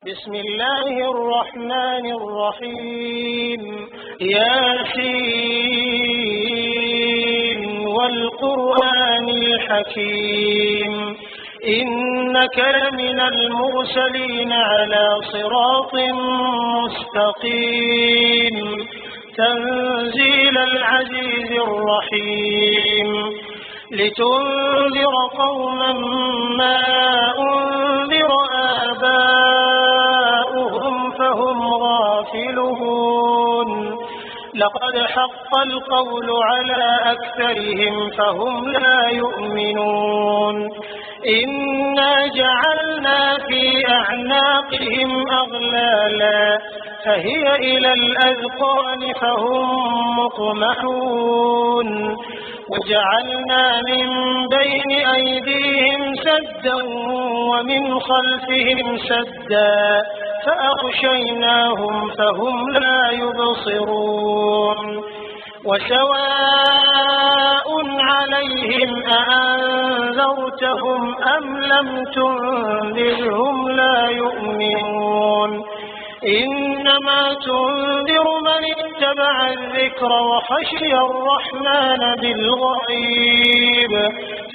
بسم الله الرحمن الرحيم ياسين والقرآن الحكيم إنك لمن المرسلين على صراط مستقيم تنزيل العزيز الرحيم لتنذر قوما ما أنذر آباؤهم فهم غافلون لقد حق القول على أكثرهم فهم لا يؤمنون إنا جعلنا في أعناقهم أغلالا فهي إلى الأذقان فهم مقمحون وجعلنا من بين أيديهم سدا ومن خلفهم سدا فأغشيناهم فهم لا يبصرون وسواء عليهم أأنذرتهم أم لم تنذرهم لا يؤمنون إنما تنذر من اتبع الذكر وخشي الرحمن بالغيب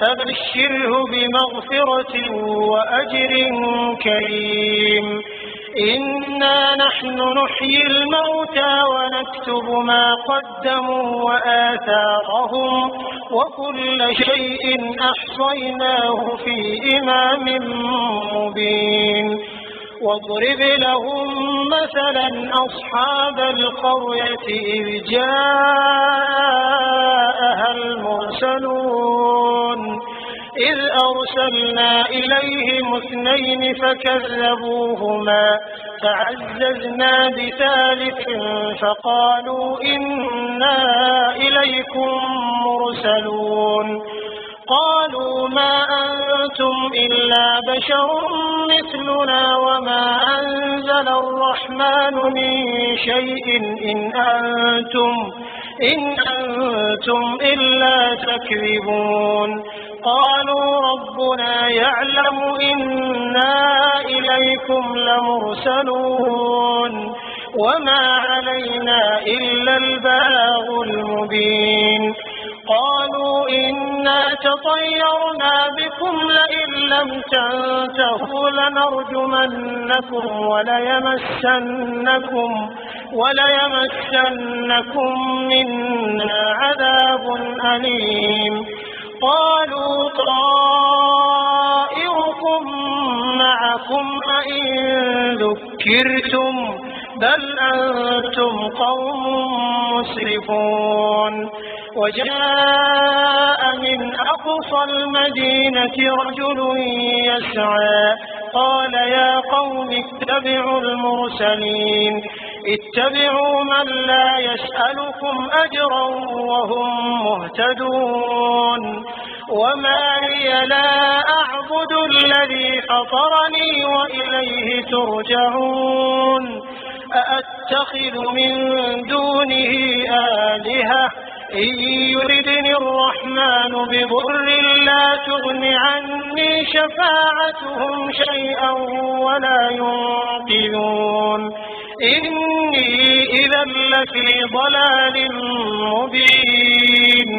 فبشره بمغفرة وأجر كريم إنا نحن نحيي الموتى ونكتب ما قدموا وآثارهم وكل شيء أحصيناه في إمام مبين واضرب لهم مثلا أصحاب القرية إذ جاءها المرسلون إذ أرسلنا إليهم 2 فكذبوهما فعززنا بثالث فقالوا إنا إليكم مرسلون قالوا ما أنتم إلا بشر مثلنا وما أنزل الرحمن من شيء إن أنتم إلا تكذبون قالوا ربنا يعلم إنا إليكم لمرسلون وما علينا إلا البلاغ المبين قالوا إنا تطيرنا بكم لئن لم تنتهوا لنرجمنكم وليمسنكم منا عذاب أليم قالوا طائركم معكم أئن ذكرتم بل أنتم قوم مسرفون وجاء من أقصى المدينة رجل يسعى قال يا قوم اتبعوا المرسلين اتبعوا من لا يسألكم أجرا وهم مهتدون وما لي لا أعبد الذي فطرني وإليه ترجعون أأتخذ من دونه آلهة إن يردني الرحمن بضر لا تغن عني شفاعتهم شيئا ولا ينقذون إني إذا لفي ضلال مبين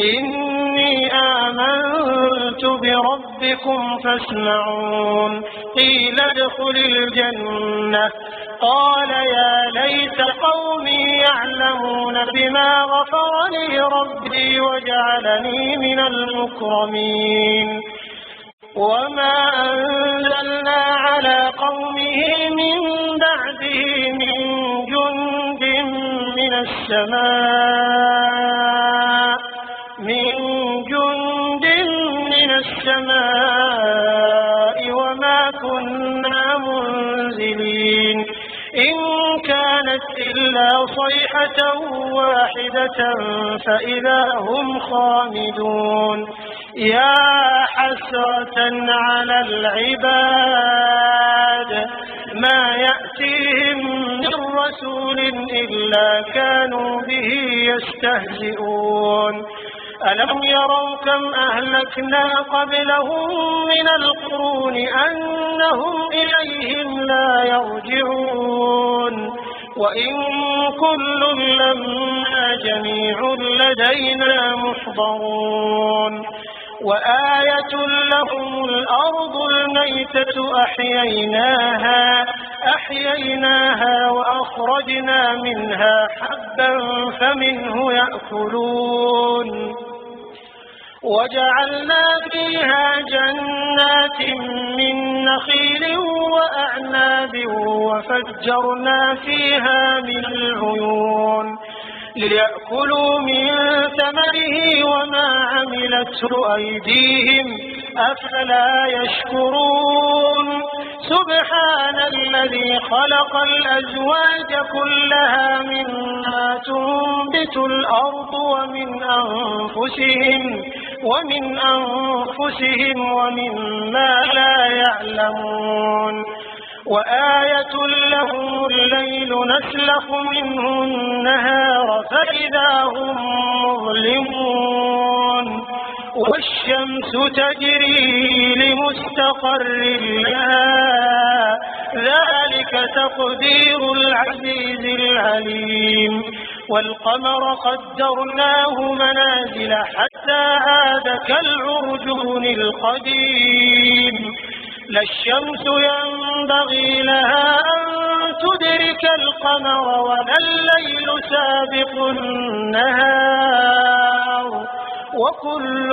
إني آمنت بربكم فاسمعون قيل ادخل الجنة قال يا ليت قومي يعلمون بما غفر لي ربي وجعلني من المكرمين وما أنزلنا على قومه من بعده من جند من السماء وما كنا منزلين إن كانت إلا صيحة واحدة فإذا هم خامدون يا حسرة على العباد ما يأتيهم من رسول إلا كانوا به يستهزئون ألم يروا كم أهلكنا قبلهم من القرون أنهم إليهم لا وإن كل لما جميع لدينا محضرون وآية لهم الأرض الميتة أحييناها وأخرجنا منها حبا فمنه يأكلون وجعلنا فيها جنات من نخيل وأعناب وفجرنا فيها من العيون ليأكلوا من ثمره وما عملته أيديهم أفلا يشكرون سبحان الذي خلق الأزواج كلها مما تنبت الأرض ومن أنفسهم ومما لا يعلمون وآية لهم الليل نسلخ منه النهار فإذا هم مظلمون والشمس تجري لمستقر لها ذلك تقدير العزيز العليم والقمر قدرناه منازل حتى عاد كالعرجون القديم لا الشمس ينبغي لها أن تدرك القمر ولا الليل سابق النهار وكل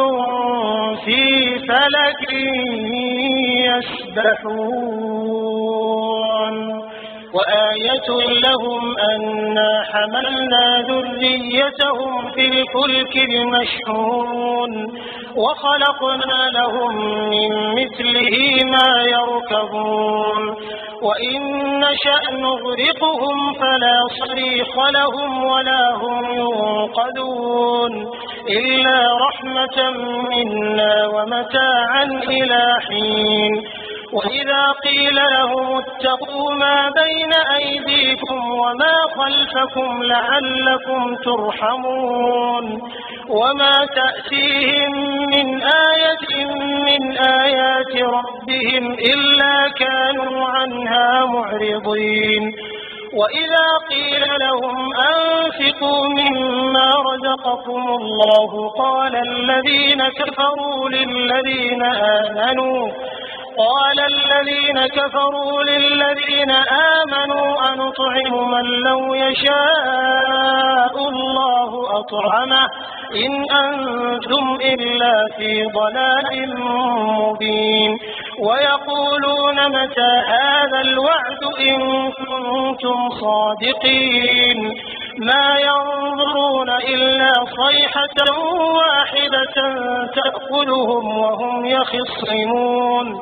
في فلك يسبحون وآية لهم أنا حملنا ذريتهم في الفلك المشحون وخلقنا لهم من مثله ما يركبون وإن نشأ نغرقهم فلا صريخ لهم ولا هم ينقذون إلا رحمة منا ومتاعا إلى حين وإذا قيل لهم اتقوا ما بين أيديكم وما خلفكم لعلكم ترحمون وما تأتيهم من آية من آيات ربهم إلا كانوا عنها معرضين وإذا قيل لهم أنفقوا مما رزقكم الله قال الذين كفروا للذين آمنوا أنطعم من لو يشاء الله أطعمه إن أنتم إلا في ضلال مبين ويقولون متى هذا الوعد إن كنتم صادقين ما ينظرون إلا صيحة واحدة تأخذهم وهم يخصمون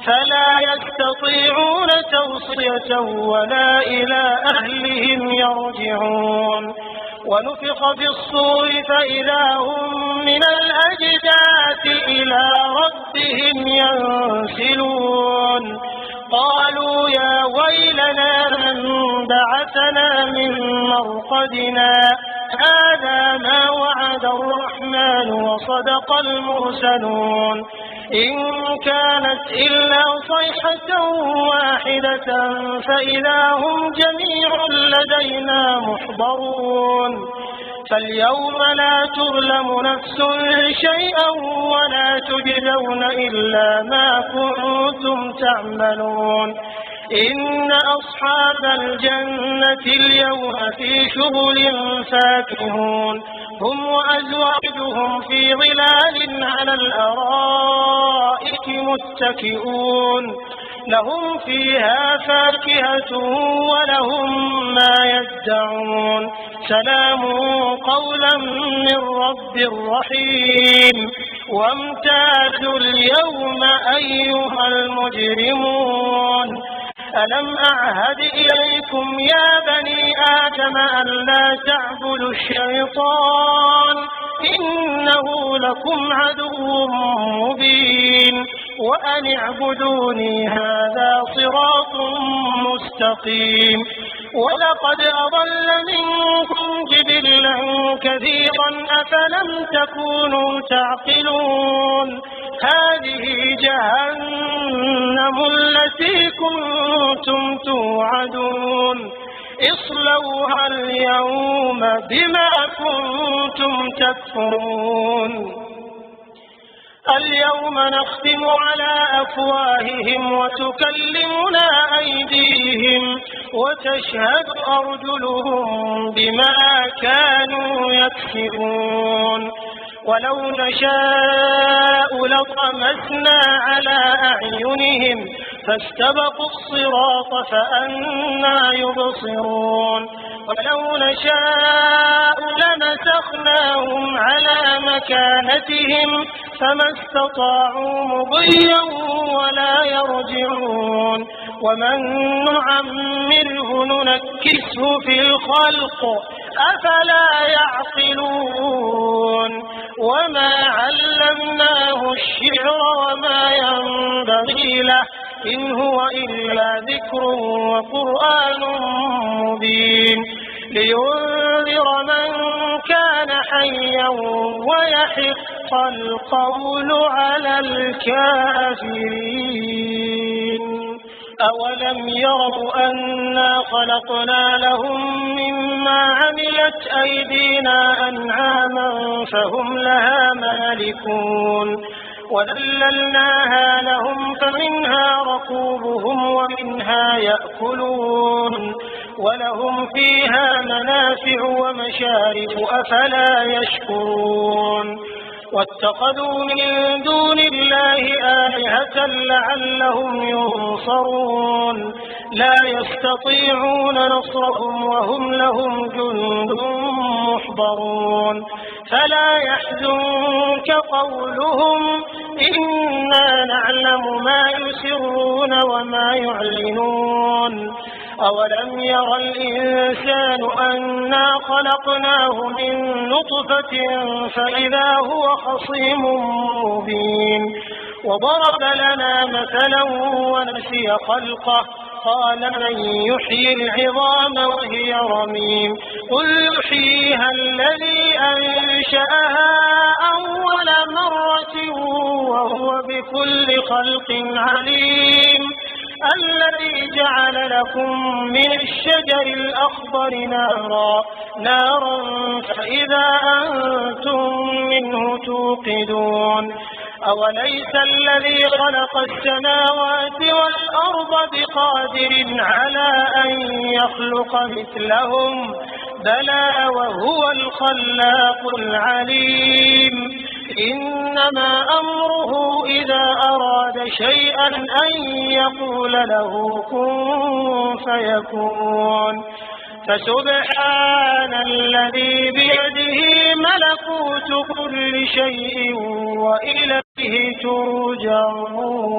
فلا يستطيعون توصية ولا إلى أهلهم يرجعون ونفخ في الصور فإذا هم من الأجداث إلى ربهم ينسلون قالوا يا ويلنا من بعثنا من مرقدنا هذا ما وعد الرحمن وصدق المرسلون إن كانت إلا صيحة واحدة فإذا هم جميع لدينا محضرون فاليوم لا تظلم نفس شيئا ولا تجزون إلا ما كنتم تعملون إن أصحاب الجنة اليوم في شغل فاكهون هم وأزواجهم في ظلال على الأرائك متكئون لهم فيها فاكهة ولهم ما يدعون سلام قولا من رب رحيم وامتازوا اليوم أيها المجرمون ألم أعهد إليكم يا بني آدم أن لا تعبدوا الشيطان إنه لكم عدو مبين وأن اعبدوني هذا صراط مستقيم ولقد أضل منكم جبلا كثيرا أفلم تكونوا تعقلون هذه جهنم التي كنتم توعدون اصلوها اليوم بما كنتم تكفرون اليوم نختم على أفواههم وتكلمنا أيديهم وتشهد أرجلهم بما كانوا يكسبون ولو نشاء لطمسنا على أعينهم فاستبقوا الصراط فأنى يبصرون ولو نشاء لمسخناهم على مكانتهم فما استطاعوا مضيا ولا يرجعون ومن نعمره ننكسه في الخلق أفلا يعقلون وما علمناه الشعر وما ينبغي له إن هو إلا ذكر وقرآن مبين لينذر من كان حيا ويحق القول على الكافرين أولم يروا أنا خلقنا لهم مما عملت أيدينا أنعاما فهم لها مالكون وذللناها لهم فمنها ركوبهم ومنها يأكلون ولهم فيها منافع ومشارب أفلا يشكرون واتخذوا من دون الله آلهة لعلهم ينصرون لا يستطيعون نصرهم وهم لهم جند محضرون فلا يحزنك قولهم إنا نعلم ما يسرون وما يعلنون أولم ير الإنسان أنا خلقناه من نطفة فإذا هو خصيم مبين وضرب لنا مثلا ونسي خلقه قال من يحيي العظام وهي رميم قل يحييها الذي أنشأها أول مرة وهو بكل خلق عليم الذي جعل لكم من الشجر الأخضر نارا فإذا أنتم منه توقدون أوليس الذي خلق السماوات والأرض بقادر على أن يخلق مثلهم بلى وهو الخلاق العليم إنما أمره إذا أراد شيئا أن يقول له كن فيكون فسبحان الذي بيده ملكوت كل شيء وإليه ترجعون